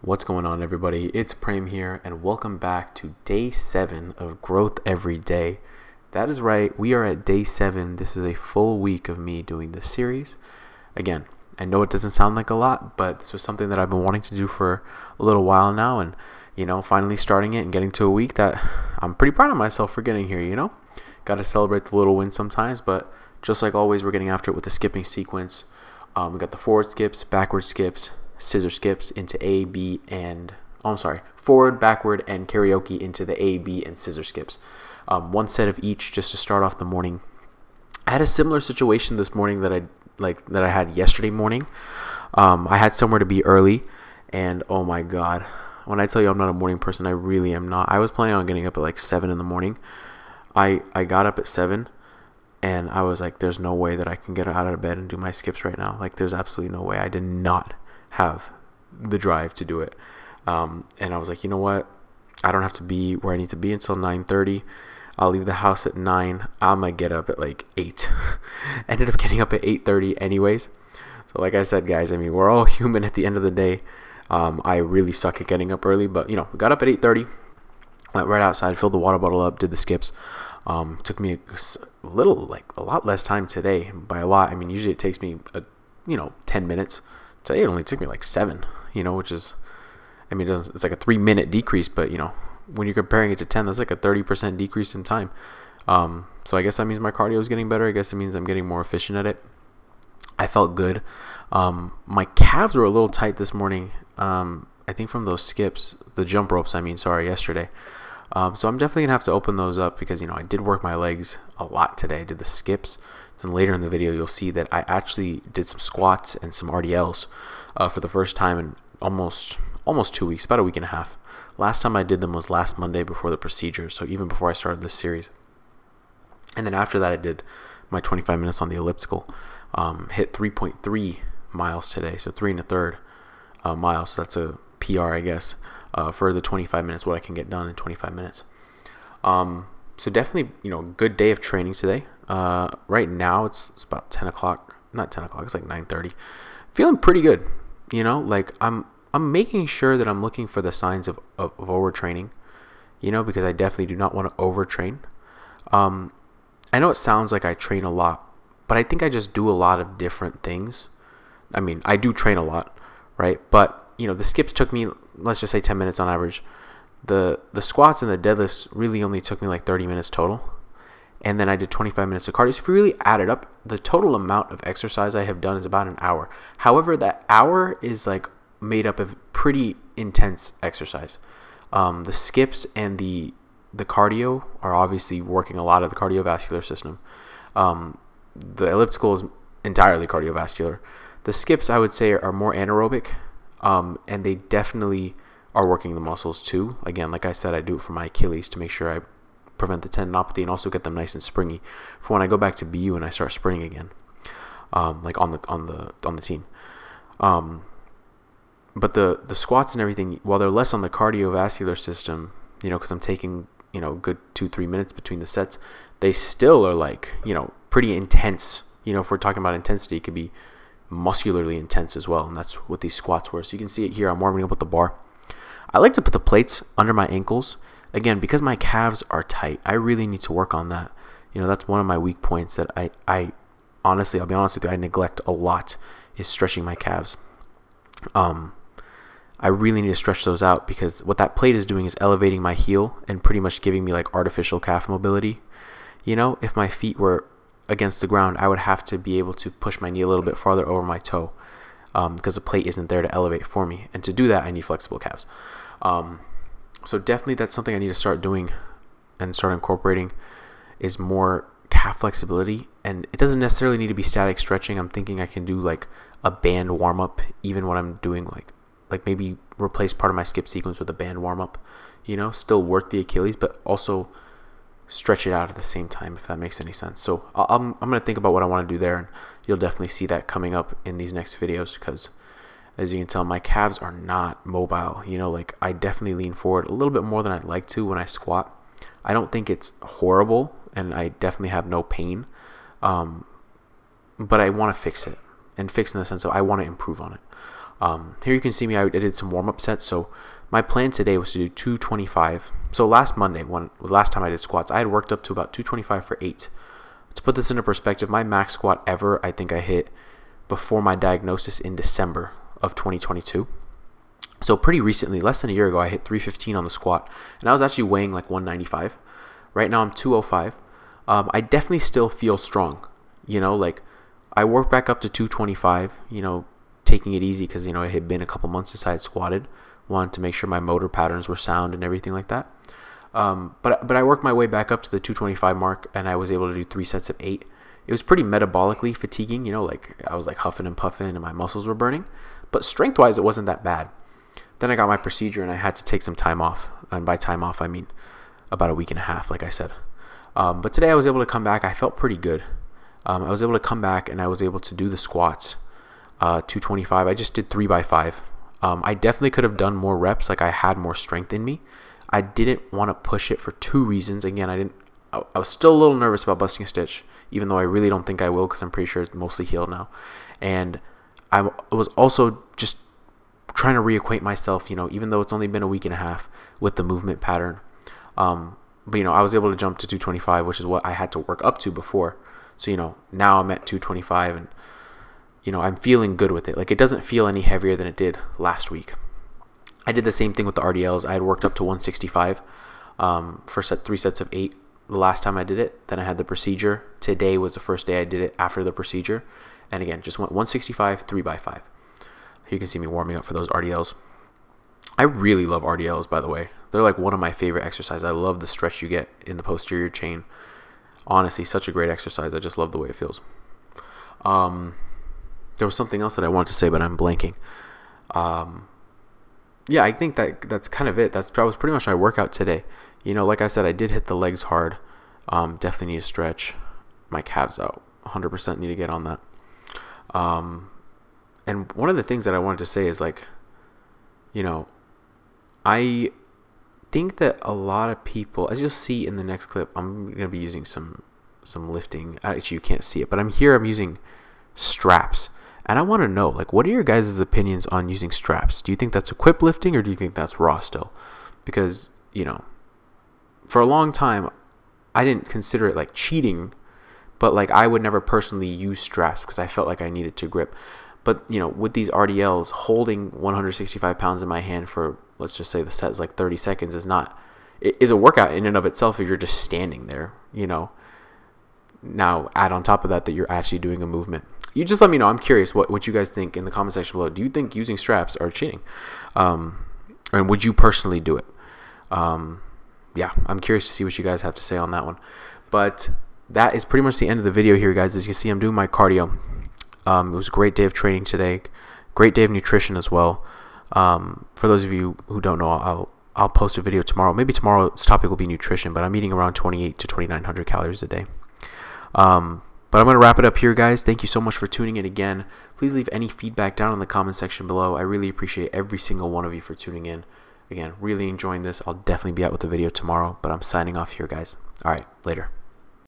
What's going on, everybody? It's Prem here, and welcome back to day 7 of Growth Every Day. That is right, we are at day 7. This is a full week of me doing this series. Again, I know it doesn't sound like a lot, but this was something that I've been wanting to do for a little while now, and finally starting it and getting to a week that I'm pretty proud of myself for getting here. Got to celebrate the little wins sometimes, but just like always, we're getting after it with the skipping sequence. We got the forward skips, backward skips, scissor skips into A, B, and forward, backward, and karaoke into the A, B, and scissor skips. One set of each just to start off the morning. I had a similar situation this morning that I had yesterday morning. I had somewhere to be early, and oh my god, when I tell you I'm not a morning person, I really am not. I was planning on getting up at like 7 in the morning. I got up at 7. And I was like, there's no way that I can get out of bed and do my skips right now. Like, there's absolutely no way. I did not have the drive to do it. And I was like, you know what? I don't have to be where I need to be until 9:30. I'll leave the house at 9. I'm going to get up at like 8. Ended up getting up at 8:30 anyways. So like I said, guys, I mean, we're all human at the end of the day. I really suck at getting up early. But, we got up at 8:30. Went right outside, filled the water bottle up, did the skips. Took me a lot less time today. By a lot, I mean usually it takes me 10 minutes. Today it only took me like 7. Which is, I mean, it's like a 3-minute decrease. But when you're comparing it to 10, that's like a 30% decrease in time. So I guess that means my cardio is getting better. I guess it means I'm getting more efficient at it. I felt good. My calves were a little tight this morning. I think from those skips, the jump ropes. Yesterday. So I'm definitely going to have to open those up because, I did work my legs a lot today. I did the skips. Then later in the video, you'll see that I actually did some squats and some RDLs for the first time in almost 2 weeks, about a week and a half. Last time I did them was last Monday before the procedure, so even before I started this series. And then after that, I did my 25 minutes on the elliptical. Hit 3.3 miles today, so 3 1/3 miles. So that's a PR, I guess. For the 25 minutes, what I can get done in 25 minutes. So definitely, good day of training today. Right now it's about 10 o'clock, not 10 o'clock, it's like 9:30. Feeling pretty good, like I'm making sure that I'm looking for the signs of overtraining, because I definitely do not want to overtrain. I know it sounds like I train a lot, but I think I just do a lot of different things. I mean, I do train a lot, right? But the skips took me, let's just say 10 minutes on average. The squats and the deadlifts really only took me like 30 minutes total. And then I did 25 minutes of cardio. So if you really add it up, the total amount of exercise I have done is about an hour. However, that hour is like made up of pretty intense exercise. The skips and the cardio are obviously working a lot of the cardiovascular system. The elliptical is entirely cardiovascular. The skips, I would say, are more anaerobic. And they definitely are working the muscles too. Again, like I said, I do it for my Achilles to make sure I prevent the tendinopathy and also get them nice and springy for when I go back to BU and I start sprinting again, like on the team. But the squats and everything, while they're less on the cardiovascular system, because I'm taking good 2-3 minutes between the sets, they still are like pretty intense. If we're talking about intensity, it could be muscularly intense as well, and that's what these squats were. So you can see it here. I'm warming up with the bar. I like to put the plates under my ankles, again, because my calves are tight. I really need to work on that. That's one of my weak points that I honestly, I'll be honest with you, I neglect a lot, is stretching my calves. I really need to stretch those out because what that plate is doing is elevating my heel and pretty much giving me like artificial calf mobility. If my feet were against the ground, I would have to be able to push my knee a little bit farther over my toe because the plate isn't there to elevate for me. And to do that, I need flexible calves. So definitely that's something I need to start doing and start incorporating, is more calf flexibility. And it doesn't necessarily need to be static stretching. I'm thinking I can do like a band warm up even when I'm doing like maybe replace part of my skip sequence with a band warm up, still work the Achilles, but also stretch it out at the same time, if that makes any sense. So I'm going to think about what I want to do there, and you'll definitely see that coming up in these next videos because, as you can tell, my calves are not mobile. Like I definitely lean forward a little bit more than I'd like to when I squat. I don't think it's horrible, and I definitely have no pain, but I want to fix it, and fix in the sense of I want to improve on it. Here you can see me, I did some warm-up sets. So my plan today was to do 225. So last Monday, last time I did squats, I had worked up to about 225 for 8. To put this into perspective, my max squat ever, I think I hit before my diagnosis in December of 2022. So pretty recently, less than a year ago, I hit 315 on the squat, and I was actually weighing like 195. Right now I'm 205. I definitely still feel strong. Like I worked back up to 225, taking it easy because, it had been a couple months since I had squatted. Wanted to make sure my motor patterns were sound and everything like that. But I worked my way back up to the 225 mark, and I was able to do 3 sets of 8. It was pretty metabolically fatiguing, like I was like huffing and puffing and my muscles were burning. But strength-wise, it wasn't that bad. Then I got my procedure and I had to take some time off. And by time off, I mean about a week and a half, like I said. But today I was able to come back. I felt pretty good. I was able to come back and I was able to do the squats, 225. I just did 3x5. I definitely could have done more reps. Like I had more strength in me. I didn't want to push it for 2 reasons. Again, I was still a little nervous about busting a stitch, even though I really don't think I will because I'm pretty sure it's mostly healed now. And I was also just trying to reacquaint myself, even though it's only been a week and a half, with the movement pattern. But I was able to jump to 225, which is what I had to work up to before. So, now I'm at 225 and, I'm feeling good with it. Like it doesn't feel any heavier than it did last week. I did the same thing with the RDLs. I had worked up to 165 for 3 sets of 8 the last time I did it. Then I had the procedure. Today was the first day I did it after the procedure. And again, just went 165, 3x5. Here you can see me warming up for those RDLs. I really love RDLs, by the way. They're like one of my favorite exercises. I love the stretch you get in the posterior chain. Honestly, such a great exercise. I just love the way it feels. There was something else that I wanted to say, but I'm blanking. Yeah, I think that's kind of it. That was pretty much my workout today. Like I said, I did hit the legs hard. Definitely need to stretch my calves out. 100% need to get on that. And one of the things that I wanted to say is like, I think that a lot of people, as you'll see in the next clip, I'm going to be using some lifting. Actually, you can't see it, but I'm using straps. And I want to know, like, what are your guys' opinions on using straps? Do you think that's equipped lifting or do you think that's raw still? Because, for a long time, I didn't consider it like cheating, but like I would never personally use straps because I felt like I needed to grip. But, with these RDLs, holding 165 pounds in my hand for, let's just say the set is like 30 seconds is a workout in and of itself if you're just standing there, Now, add on top of that you're actually doing a movement. You just let me know. I'm curious what you guys think in the comment section below. Do you think using straps are cheating? And would you personally do it? Yeah, I'm curious to see what you guys have to say on that one. But that is pretty much the end of the video here, guys. As you can see, I'm doing my cardio. It was a great day of training today. Great day of nutrition as well. For those of you who don't know, I'll post a video tomorrow. Maybe tomorrow's topic will be nutrition, but I'm eating around 28 to 2,900 calories a day. But I'm going to wrap it up here, guys. Thank you so much for tuning in again. Please leave any feedback down in the comment section below. I really appreciate every single one of you for tuning in. Again, really enjoying this. I'll definitely be out with the video tomorrow, but I'm signing off here, guys. All right, later.